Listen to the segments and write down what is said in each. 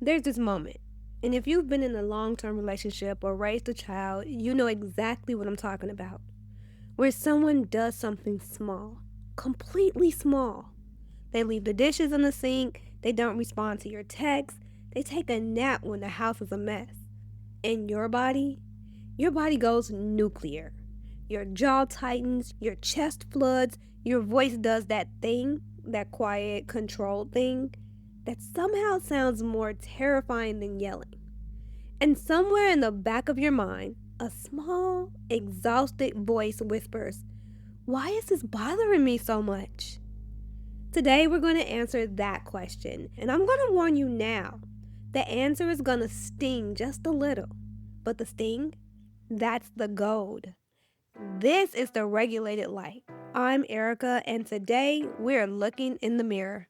There's this moment, and if you've been in a long-term relationship or raised a child, you know exactly what I'm talking about. Where someone does something small, completely small. They leave the dishes in the sink, they don't respond to your texts, they take a nap when the house is a mess. And your body goes nuclear. Your jaw tightens, your chest floods, your voice does that thing, that quiet, controlled thing, that somehow sounds more terrifying than yelling. And somewhere in the back of your mind, a small, exhausted voice whispers, "Why is this bothering me so much?" Today, we're going to answer that question. And I'm going to warn you now, the answer is going to sting just a little. But the sting, that's the gold. This is the regulated life. I'm Erica, and today we're looking in the mirror.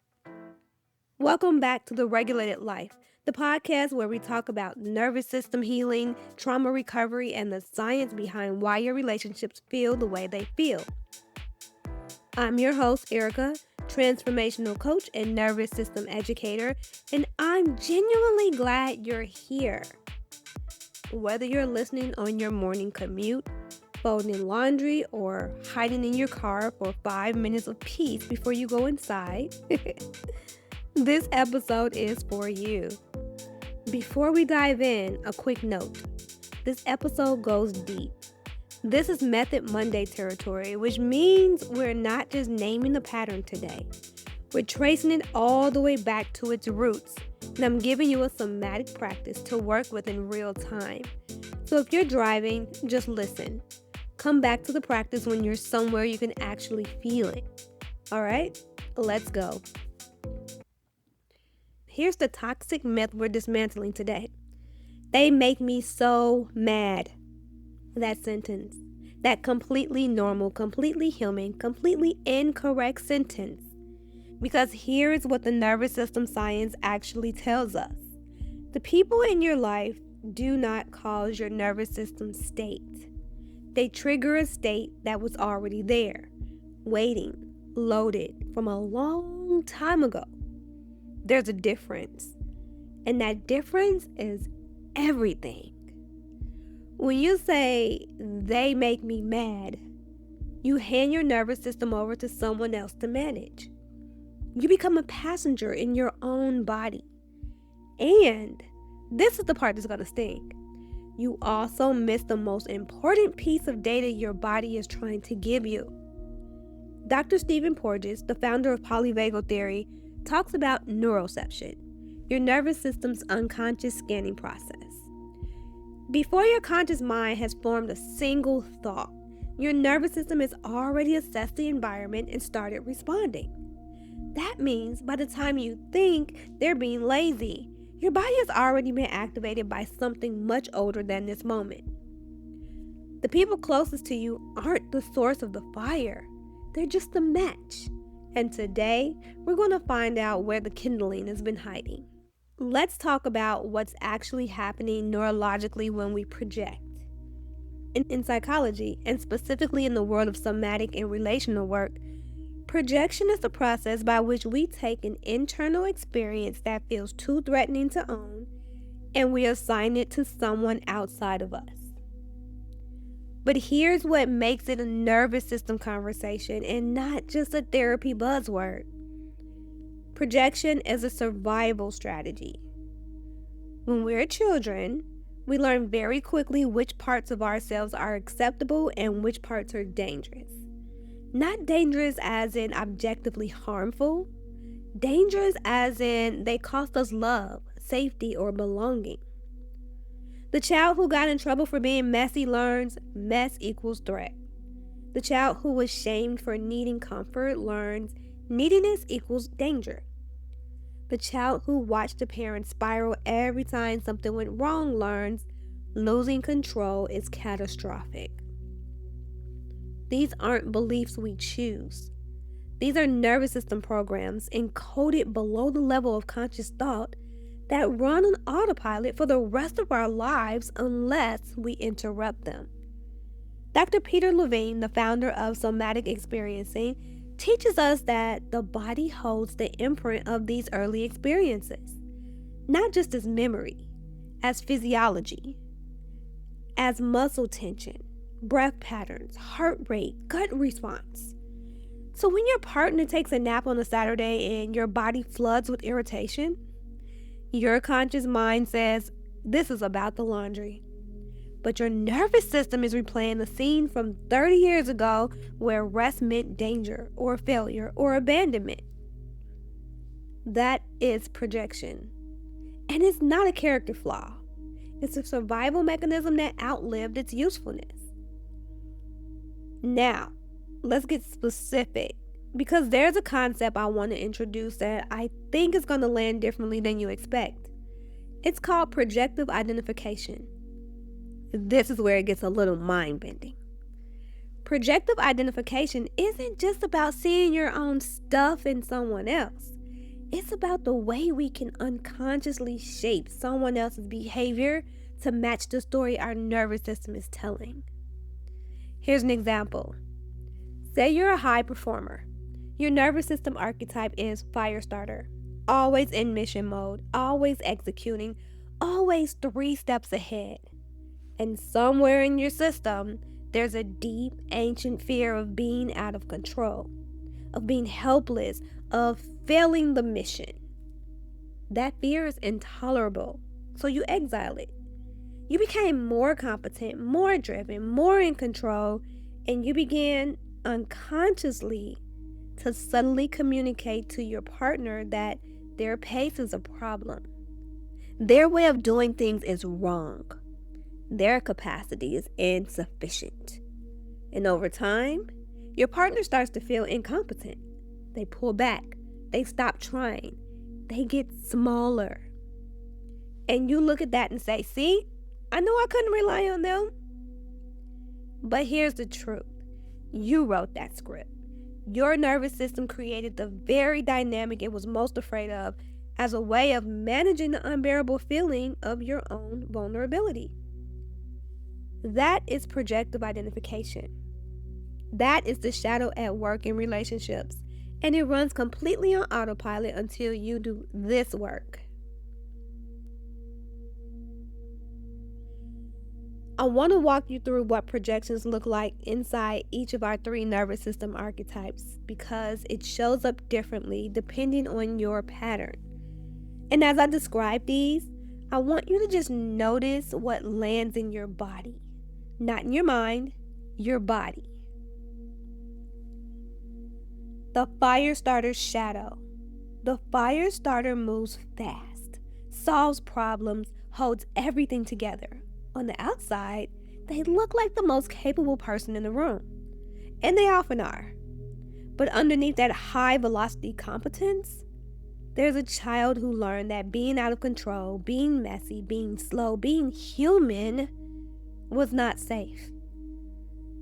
Welcome back to The Regulated Life, the podcast where we talk about nervous system healing, trauma recovery, and the science behind why your relationships feel the way they feel. I'm your host, Erica, transformational coach and nervous system educator, and I'm genuinely glad you're here. Whether you're listening on your morning commute, folding laundry, or hiding in your car for 5 minutes of peace before you go inside, this episode is for you. Before we dive in, a quick note. This episode goes deep. This is Method Monday territory, which means we're not just naming the pattern today. We're tracing it all the way back to its roots, and I'm giving you a somatic practice to work with in real time. So if you're driving, just listen. Come back to the practice when you're somewhere you can actually feel it. All right, let's go. Here's the toxic myth we're dismantling today. They make me so mad. That sentence, that completely normal, completely human, completely incorrect sentence. Because here's what the nervous system science actually tells us. The people in your life do not cause your nervous system state. They trigger a state that was already there, waiting, loaded from a long time ago. There's a difference, and that difference is everything. When you say, "they make me mad," you hand your nervous system over to someone else to manage. You become a passenger in your own body. And this is the part that's going to sting. You also miss the most important piece of data your body is trying to give you. Dr. Stephen Porges, the founder of Polyvagal Theory, talks about neuroception, your nervous system's unconscious scanning process. Before your conscious mind has formed a single thought, your nervous system has already assessed the environment and started responding. That means by the time you think they're being lazy, your body has already been activated by something much older than this moment. The people closest to you aren't the source of the fire. They're just the match. And today, we're going to find out where the kindling has been hiding. Let's talk about what's actually happening neurologically when we project. In psychology, and specifically in the world of somatic and relational work, projection is the process by which we take an internal experience that feels too threatening to own and we assign it to someone outside of us. But here's what makes it a nervous system conversation and not just a therapy buzzword. Projection is a survival strategy. When we're children, we learn very quickly which parts of ourselves are acceptable and which parts are dangerous. Not dangerous as in objectively harmful, dangerous as in they cost us love, safety, or belonging. The child who got in trouble for being messy learns mess equals threat. The child who was shamed for needing comfort learns neediness equals danger. The child who watched a parent spiral every time something went wrong learns losing control is catastrophic. These aren't beliefs we choose. These are nervous system programs encoded below the level of conscious thought that run on autopilot for the rest of our lives unless we interrupt them. Dr. Peter Levine, the founder of Somatic Experiencing, teaches us that the body holds the imprint of these early experiences. not just as memory, as physiology, as muscle tension, breath patterns, heart rate, gut response. So when your partner takes a nap on a Saturday and your body floods with irritation, your conscious mind says, this is about the laundry. But your nervous system is replaying the scene from 30 years ago where rest meant danger or failure or abandonment. That is projection. And it's not a character flaw. It's a survival mechanism that outlived its usefulness. Now, let's get specific, because there's a concept I want to introduce that I think is going to land differently than you expect. It's called projective identification. This is where it gets a little mind-bending. Projective identification isn't just about seeing your own stuff in someone else. It's about the way we can unconsciously shape someone else's behavior to match the story our nervous system is telling. Here's an example. Say you're a high performer. Your nervous system archetype is fire starter, always in mission mode, always executing, always 3 steps ahead. And somewhere in your system, there's a deep, ancient fear of being out of control, of being helpless, of failing the mission. That fear is intolerable, so you exile it. You became more competent, more driven, more in control, and you began unconsciously to subtly communicate to your partner that their pace is a problem. Their way of doing things is wrong. Their capacity is insufficient. And over time, your partner starts to feel incompetent. They pull back. They stop trying. They get smaller. And you look at that and say, see, I know I couldn't rely on them. But here's the truth. You wrote that script. Your nervous system created the very dynamic it was most afraid of as a way of managing the unbearable feeling of your own vulnerability. That is projective identification. That is the shadow at work in relationships, and it runs completely on autopilot until you do this work. I want to walk you through what projections look like inside each of our 3 nervous system archetypes, because it shows up differently depending on your pattern. And as I describe these, I want you to just notice what lands in your body. Not in your mind, your body. The fire starter's shadow. The fire starter moves fast, solves problems, holds everything together. On the outside, they look like the most capable person in the room. And they often are. But underneath that high velocity competence, there's a child who learned that being out of control, being messy, being slow, being human was not safe.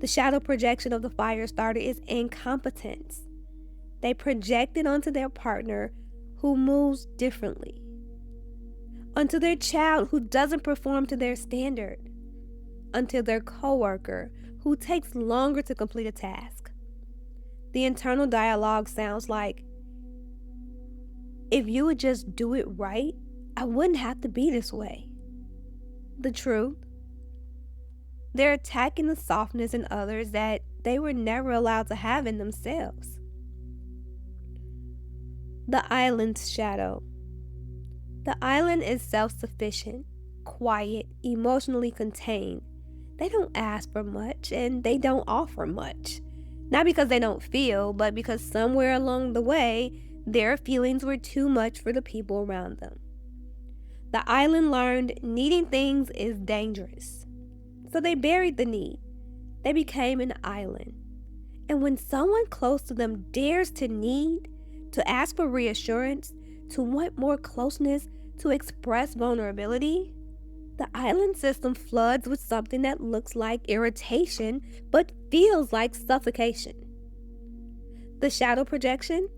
The shadow projection of the fire starter is incompetence. They project it onto their partner who moves differently, onto their child who doesn't perform to their standard, onto their coworker who takes longer to complete a task. The internal dialogue sounds like, if you would just do it right, I wouldn't have to be this way. The truth, they're attacking the softness in others that they were never allowed to have in themselves. The island's shadow. The island is self-sufficient, quiet, emotionally contained. They don't ask for much and they don't offer much. Not because they don't feel, but because somewhere along the way, their feelings were too much for the people around them. The island learned needing things is dangerous. So they buried the need. They became an island. And when someone close to them dares to need, to ask for reassurance, to want more closeness, to express vulnerability, the island system floods with something that looks like irritation but feels like suffocation. The shadow projection?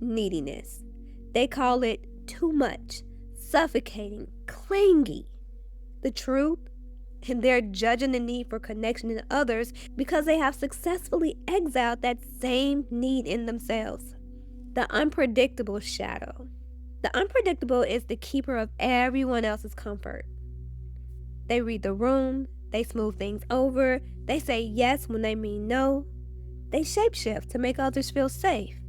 Neediness. They call it too much, suffocating, clingy. The truth? And they're judging the need for connection in others because they have successfully exiled that same need in themselves. The unpredictable shadow. The unpredictable is the keeper of everyone else's comfort. They read the room, they smooth things over, they say yes when they mean no, they shapeshift to make others feel safe.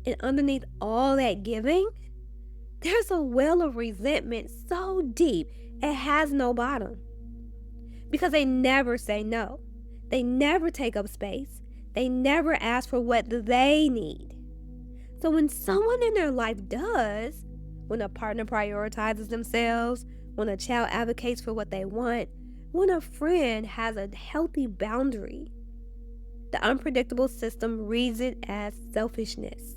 And underneath all that giving, there's a well of resentment so deep it has no bottom. Because they never say no. They never take up space. They never ask for what they need. So when someone in their life does, when a partner prioritizes themselves, when a child advocates for what they want, when a friend has a healthy boundary, the unpredictable system reads it as selfishness.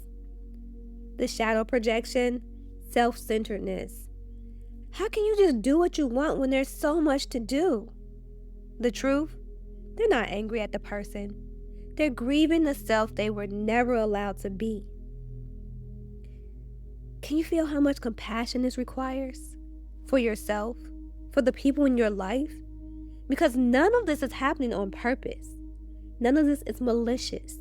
The shadow projection, self-centeredness. How can you just do what you want when there's so much to do? The truth, they're not angry at the person. They're grieving the self they were never allowed to be. Can you feel how much compassion this requires? For yourself? For the people in your life? Because none of this is happening on purpose. None of this is malicious.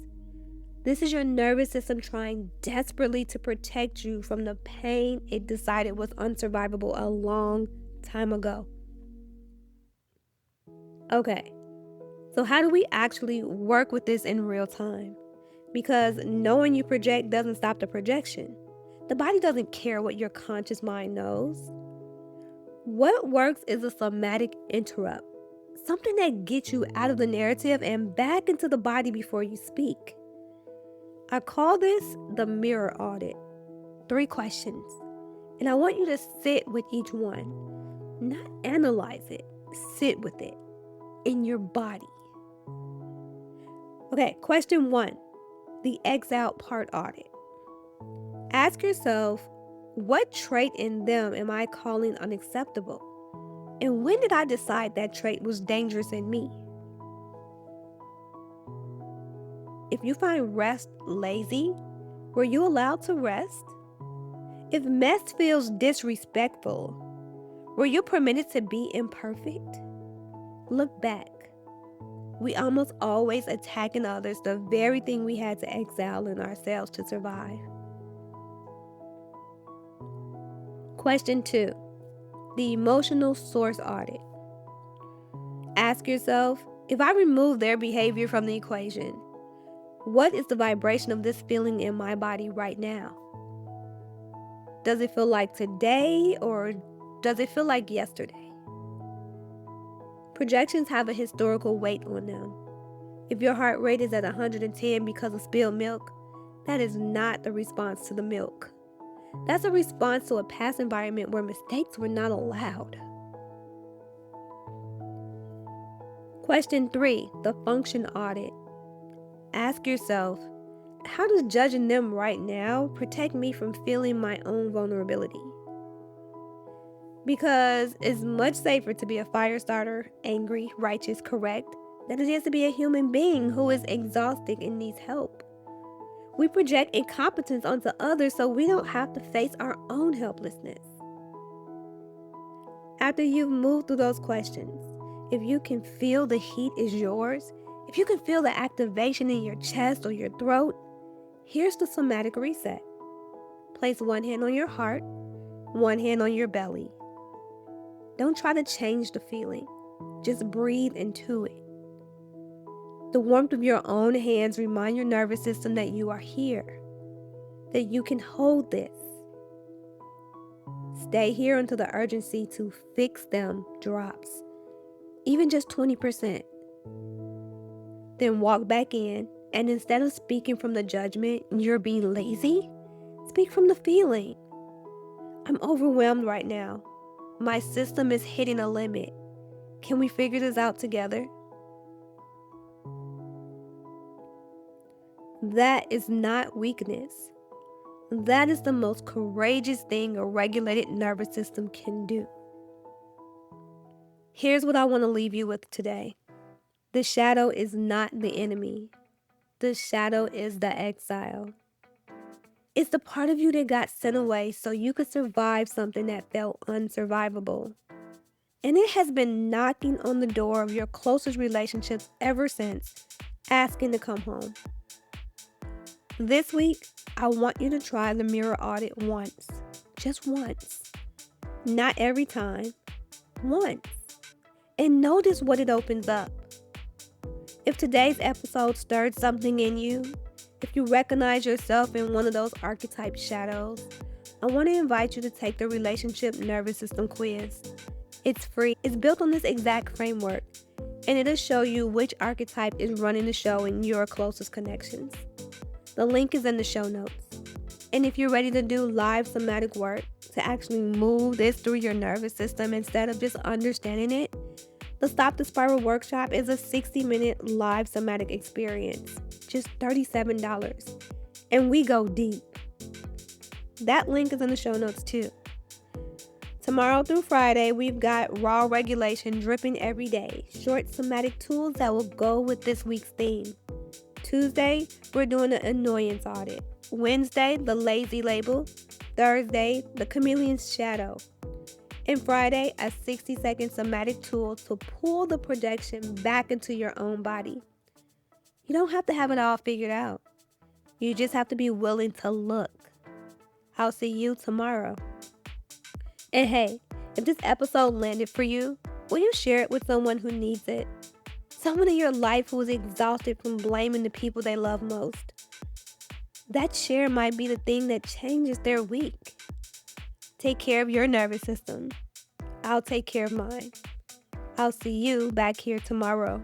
This is your nervous system trying desperately to protect you from the pain it decided was unsurvivable a long time ago. Okay, so how do we actually work with this in real time? Because knowing you project doesn't stop the projection. The body doesn't care what your conscious mind knows. What works is a somatic interrupt, something that gets you out of the narrative and back into the body before you speak. I call this the Mirror Audit. 3 questions, and I want you to sit with each one, not analyze it, sit with it in your body. Okay, question 1, the X-out part audit. Ask yourself, what trait in them am I calling unacceptable? And when did I decide that trait was dangerous in me? If you find rest lazy, were you allowed to rest? If mess feels disrespectful, were you permitted to be imperfect? Look back. We almost always attacking others, the very thing we had to exile in ourselves to survive. Question 2, the emotional source audit. Ask yourself, if I remove their behavior from the equation, what is the vibration of this feeling in my body right now? Does it feel like today or does it feel like yesterday? Projections have a historical weight on them. If your heart rate is at 110 because of spilled milk, that is not the response to the milk. That's a response to a past environment where mistakes were not allowed. Question 3, the function audit. Ask yourself, how does judging them right now protect me from feeling my own vulnerability? Because it's much safer to be a fire starter, angry, righteous, correct, than it is to be a human being who is exhausted and needs help. We project incompetence onto others so we don't have to face our own helplessness. After you've moved through those questions, if you can feel the heat is yours, if you can feel the activation in your chest or your throat, here's the somatic reset. Place one hand on your heart, one hand on your belly. Don't try to change the feeling. Just breathe into it. The warmth of your own hands remind your nervous system that you are here, that you can hold this. Stay here until the urgency to fix them drops, even just 20%. Then walk back in, and instead of speaking from the judgment, you're being lazy, speak from the feeling. I'm overwhelmed right now. My system is hitting a limit. Can we figure this out together? That is not weakness. That is the most courageous thing a regulated nervous system can do. Here's what I want to leave you with today. The shadow is not the enemy. The shadow is the exile. It's the part of you that got sent away so you could survive something that felt unsurvivable. And it has been knocking on the door of your closest relationships ever since, asking to come home. This week, I want you to try the mirror audit once. just once. Not every time, once. And notice what it opens up. If today's episode stirred something in you, if you recognize yourself in one of those archetype shadows, I want to invite you to take the Relationship Nervous System quiz. It's free. It's built on this exact framework, and it'll show you which archetype is running the show in your closest connections. The link is in the show notes. And if you're ready to do live somatic work to actually move this through your nervous system instead of just understanding it, the Stop the Spiral workshop is a 60-minute live somatic experience, just $37. And we go deep. That link is in the show notes too. Tomorrow through Friday, we've got raw regulation dripping every day, short somatic tools that will go with this week's theme. Tuesday, we're doing an annoyance audit. Wednesday, the lazy label. Thursday, the chameleon's shadow. And Friday, a 60-second somatic tool to pull the projection back into your own body. You don't have to have it all figured out. You just have to be willing to look. I'll see you tomorrow. And hey, if this episode landed for you, will you share it with someone who needs it? Someone in your life who is exhausted from blaming the people they love most. That share might be the thing that changes their week. Take care of your nervous system. I'll take care of mine. I'll see you back here tomorrow.